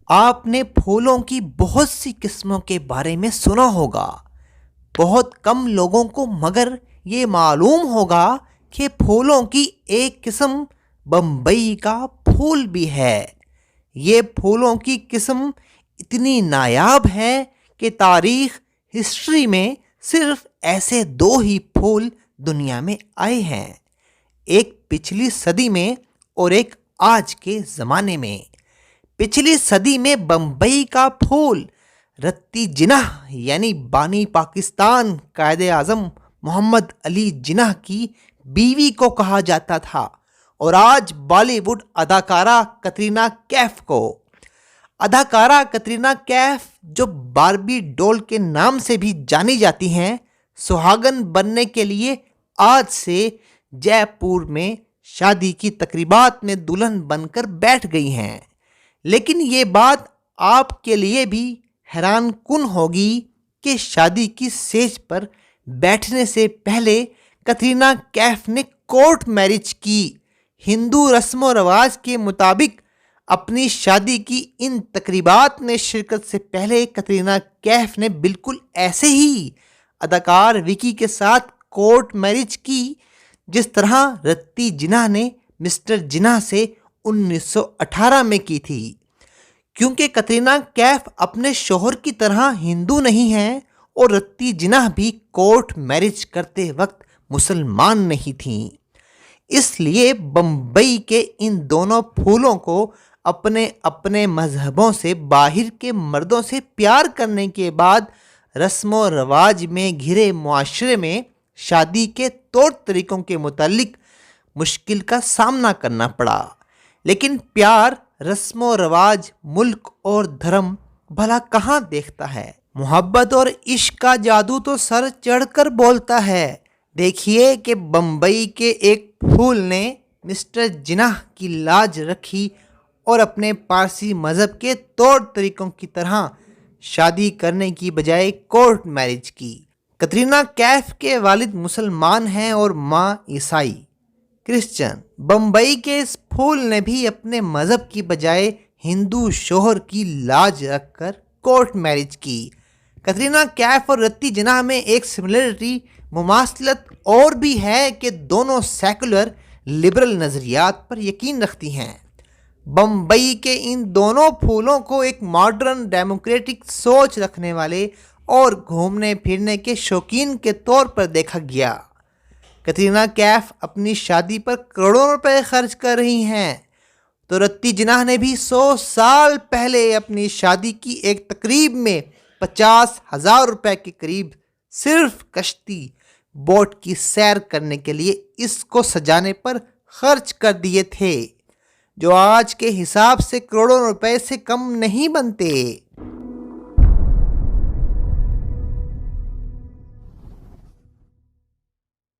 آپ نے پھولوں کی بہت سی قسموں کے بارے میں سنا ہوگا، بہت کم لوگوں کو مگر یہ معلوم ہوگا کہ پھولوں کی ایک قسم بمبئی کا پھول بھی ہے۔ یہ پھولوں کی قسم اتنی نایاب ہے کہ تاریخ ہسٹری میں صرف ایسے دو ہی پھول دنیا میں آئے ہیں، ایک پچھلی صدی میں اور ایک آج کے زمانے میں۔ پچھلی صدی میں بمبئی کا پھول رتی جناح یعنی بانی پاکستان قائد اعظم محمد علی جناح کی بیوی کو کہا جاتا تھا، اور آج بالی ووڈ اداکارہ کترینہ کیف کو۔ اداکارہ کترینہ کیف جو باربی ڈول کے نام سے بھی جانی جاتی ہیں، سہاگن بننے کے لیے آج سے جے پور میں شادی کی تقریبات میں دلہن بن کر بیٹھ گئی ہیں۔ لیکن یہ بات آپ کے لیے بھی حیران کن ہوگی کہ شادی کی سیج پر بیٹھنے سے پہلے کترینہ کیف نے کورٹ میرج کی۔ ہندو رسم و رواج کے مطابق اپنی شادی کی ان تقریبات میں شرکت سے پہلے کترینہ کیف نے بالکل ایسے ہی اداکار وکی کے ساتھ کورٹ میرج کی جس طرح رتی جناح نے مسٹر جناح سے 1918 میں کی تھی۔ کیونکہ کترینہ کیف اپنے شوہر کی طرح ہندو نہیں ہیں اور رتی جناح بھی کورٹ میرج کرتے وقت مسلمان نہیں تھیں، اس لیے بمبئی کے ان دونوں پھولوں کو اپنے اپنے مذہبوں سے باہر کے مردوں سے پیار کرنے کے بعد رسم و رواج میں گھرے معاشرے میں شادی کے طور طریقوں کے متعلق مشکل کا سامنا کرنا پڑا۔ لیکن پیار، رسم و رواج، ملک اور دھرم بھلا کہاں دیکھتا ہے؟ محبت اور عشق کا جادو تو سر چڑھ کر بولتا ہے۔ دیکھیے کہ بمبئی کے ایک پھول نے مسٹر جناح کی لاج رکھی اور اپنے پارسی مذہب کے طور طریقوں کی طرح شادی کرنے کی بجائے کورٹ میرج کی۔ کترینہ کیف کے والد مسلمان ہیں اور ماں عیسائی کرسچن۔ بمبئی کے اس پھول نے بھی اپنے مذہب کی بجائے ہندو شوہر کی لاج رکھ کر کورٹ میرج کی۔ کترینہ کیف اور رتی جناح میں ایک سملرٹی، مماثلت اور بھی ہے کہ دونوں سیکولر لبرل نظریات پر یقین رکھتی ہیں۔ بمبئی کے ان دونوں پھولوں کو ایک ماڈرن ڈیموکریٹک سوچ رکھنے والے اور گھومنے پھرنے کے شوقین کے طور پر دیکھا گیا۔ کترینہ کیف اپنی شادی پر کروڑوں روپے خرچ کر رہی ہیں، تو رتی جناح نے بھی 100 سال پہلے اپنی شادی کی ایک تقریب میں 50,000 روپے کے قریب صرف کشتی بوٹ کی سیر کرنے کے لیے اس کو سجانے پر خرچ کر دیے تھے، جو آج کے حساب سے کروڑوں روپے سے کم نہیں بنتے۔